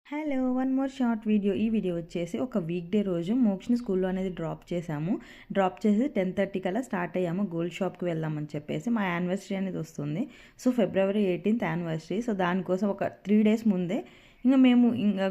Hello one more short video. ఈ video వచ్చేసి ఒక వీక్ డే రోజు మోక్షని స్కూల్లో అనేది డ్రాప్ చేసాము. డ్రాప్ చేసి 10:30 కల్లా స్టార్ట్ అయ్యాము గోల్డ్ షాప్కి వెళ్దామని చెప్పేసి. మా యానివర్సరీ అనేది వస్తుంది. So February 18th anniversary. So దానికోసం ఒక 3 days ముందే మేము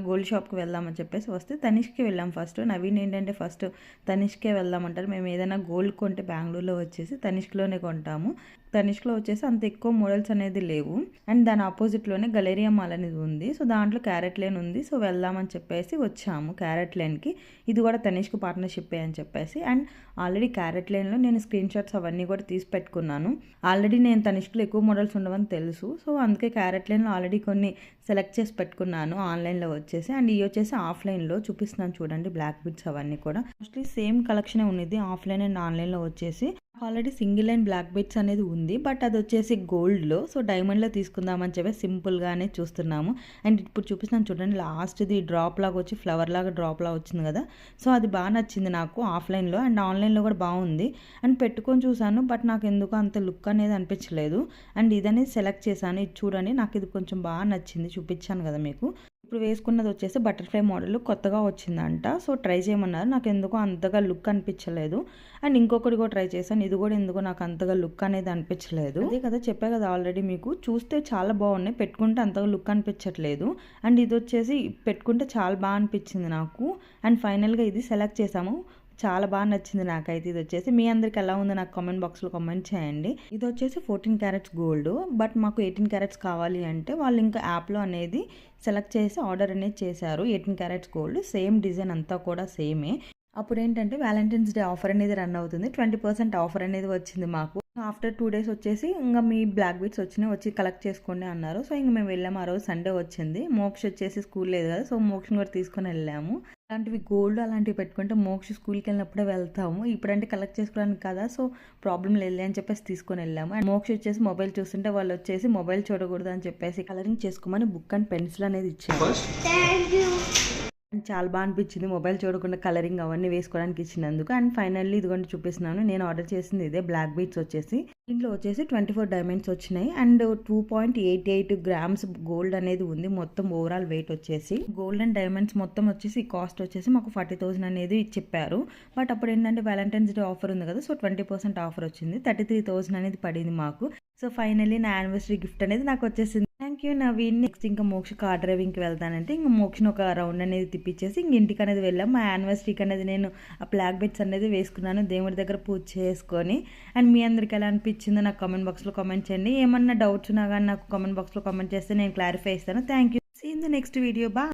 గోల్డ్ షాప్కి వెళ్దామని చెప్పేసి వస్తే తనిష్కి వెళ్ళాం. ఫస్ట్ నవీన్ ఏంటంటే ఫస్ట్ తనిష్కే వెళ్దామంటారు. మేము ఏదైనా గోల్డ్ కొంటే బెంగళూరులో వచ్చేసి తనిష్క్లోనే కొంటాము. తనిష్క్లో వచ్చేసి అంత ఎక్కువ మోడల్స్ అనేది లేవు. అండ్ దాని ఆపోజిట్లోనే గలేరియా మాల్ అనేది ఉంది. సో దాంట్లో క్యారెట్ లేన్ ఉంది. సో వెళ్దామని చెప్పేసి వచ్చాము క్యారెట్ లేన్కి. ఇది కూడా తనిష్క్ పార్ట్నర్షిప్ అని చెప్పేసి. అండ్ ఆల్రెడీ క్యారెట్ లేన్లో నేను స్క్రీన్ షాట్స్ అవన్నీ కూడా తీసి పెట్టుకున్నాను. ఆల్రెడీ నేను తనిష్క్లో ఎక్కువ మోడల్స్ ఉండవని తెలుసు. సో అందుకే క్యారెట్ లేన్లో ఆల్రెడీ కొన్ని సెలెక్ట్ చేసి పెట్టుకున్నాను ఆన్లైన్లో వచ్చేసి. అండ్ ఇవి వచ్చేసి ఆఫ్లైన్లో చూపిస్తున్నాను చూడండి. బ్లాక్ బిట్స్ అవన్నీ కూడా మోస్ట్లీ సేమ్ కలెక్షన్ ఉన్నది ఆఫ్లైన్ అండ్ ఆన్లైన్లో వచ్చేసి. Already single line block bits అనేది ఉంది, బట్ అది వచ్చేసి గోల్డ్లో. సో డైమండ్లో తీసుకుందామని చెప్పి సింపుల్గానే చూస్తున్నాము. అండ్ ఇప్పుడు చూపిస్తున్నాను చూడండి. లాస్ట్ది డ్రాప్ లాగా వచ్చి ఫ్లవర్ లాగా డ్రాప్ లాగా వచ్చింది కదా. సో అది బాగా నచ్చింది నాకు ఆఫ్లైన్లో. అండ్ ఆన్లైన్లో కూడా బాగుంది. అండ్ పెట్టుకొని చూసాను, బట్ నాకు ఎందుకు అంత లుక్ అనేది అనిపించలేదు. అండ్ ఇదనేది సెలెక్ట్ చేశాను. ఇది చూడండి, నాకు ఇది కొంచెం బాగా నచ్చింది, చూపించాను కదా మీకు. ఇప్పుడు వేసుకున్నది వచ్చేసి బటర్ఫ్లై మోడల్ కొత్తగా వచ్చిందంట. సో ట్రై చేయమన్నారు. నాకు ఎందుకో అంతగా లుక్ అనిపించలేదు. అండ్ ఇంకొకటి కూడా ట్రై చేశాను. ఇది కూడా ఎందుకో నాకు అంతగా లుక్ అనేది అనిపించలేదు. అదే కదా చెప్పా కదా ఆల్రెడీ మీకు. చూస్తే చాలా బాగున్నాయి, పెట్టుకుంటే అంతగా లుక్ అనిపించట్లేదు. అండ్ ఇది వచ్చేసి పెట్టుకుంటే చాలా బాగా అనిపించింది నాకు. అండ్ ఫైనల్గా ఇది సెలెక్ట్ చేసాము. చాలా బాగా నచ్చింది నాకైతే. ఇది వచ్చేసి మీ అందరికి ఎలా ఉందో నాకు కామెంట్ బాక్స్లో కామెంట్ చేయండి. ఇది వచ్చేసి 14 క్యారెట్స్ గోల్డ్, బట్ మాకు 18 క్యారెట్స్ కావాలి అంటే వాళ్ళు ఇంకా యాప్లో అనేది సెలెక్ట్ చేసి ఆర్డర్ అనేది చేశారు. 18 క్యారెట్స్ గోల్డ్ సేమ్ డిజైన్ అంతా కూడా సేమే. అప్పుడు ఏంటంటే వ్యాలంటైన్స్ డే ఆఫర్ అనేది రన్ అవుతుంది. 20% ఆఫర్ అనేది వచ్చింది మాకు. ఆఫ్టర్ 2 days వచ్చేసి ఇంకా మీ బ్లాక్ బీట్స్ వచ్చినాయి, వచ్చి కలెక్ట్ చేసుకోండి అన్నారు. సో ఇంకా మేము వెళ్ళాము. ఆ రోజు సండే వచ్చింది. మోక్ష వచ్చేసి స్కూల్ లేదు కదా. సో మోక్షని కూడా తీసుకొని వెళ్ళాము. అలాంటివి గోల్డ్ అలాంటివి పెట్టుకుంటే మోక్ష స్కూల్కి వెళ్ళినప్పుడే వెళ్తాము. ఇప్పుడంటే కలెక్ట్ చేసుకోవడానికి కదా, సో ప్రాబ్లం లేదు అని చెప్పేసి తీసుకొని వెళ్ళాము. అండ్ మోక్ష వచ్చేసి మొబైల్ చూస్తుంటే వాళ్ళు వచ్చేసి మొబైల్ చూడకూడదు అని చెప్పేసి కలరింగ్ చేసుకోమని బుక్ అండ్ పెన్సిల్ అనేది ఇచ్చారు. చాలా బాగా అనిపించింది మొబైల్ చూడకుండా కలరింగ్ అవన్నీ వేసుకోవడానికి ఇచ్చినందుకు. అండ్ ఫైనల్లీ ఇదిగోండి చూపిస్తున్నాను. నేను ఆర్డర్ చేసింది ఇదే బ్లాక్ బీట్స్ వచ్చేసి. దీంట్లో వచ్చేసి 24 డైమండ్స్ వచ్చినాయి. అండ్ 2.88 grams గోల్డ్ అనేది ఉంది. మొత్తం ఓవరాల్ వెయిట్ వచ్చేసి గోల్డ్ అండ్ డైమండ్స్ మొత్తం వచ్చేసి కాస్ట్ వచ్చేసి మాకు 40,000 అనేది చెప్పారు. బట్ అప్పుడు ఏంటంటే వ్యాలంటైన్స్ డే ఆఫర్ ఉంది కదా. సో 20% ఆఫర్ వచ్చింది. 33,000 అనేది పడింది మాకు. సో ఫైనల్లీ నా యానివర్సరీ గిఫ్ట్ అనేది నాకు వచ్చేసింది. Thank you Naveen. నెక్స్ట్ ఇంకా మోక్ష కార్ డ్రైవింగ్కి వెళ్తానంటే ఇంకా మోక్షను ఒక రౌండ్ అనేది తిప్పించేసి ఇంక ఇంటికి అనేది వెళ్ళాం. మా యానివర్సరీకి అనేది నేను ఆ బ్లాక్ బెడ్స్ అనేది వేసుకున్నాను దేవుడి దగ్గర పూజ చేసుకొని. అండ్ మీ అందరికి ఎలా అనిపించిందో నాకు కామెంట్ బాక్స్లో కామెంట్ చేయండి. ఏమన్నా డౌట్స్ ఉన్నా కానీ నాకు కామెంట్ బాక్స్లో కామెంట్ చేస్తే నేను క్లారిఫై ఇస్తాను. Thank you. See in the next video. Bye.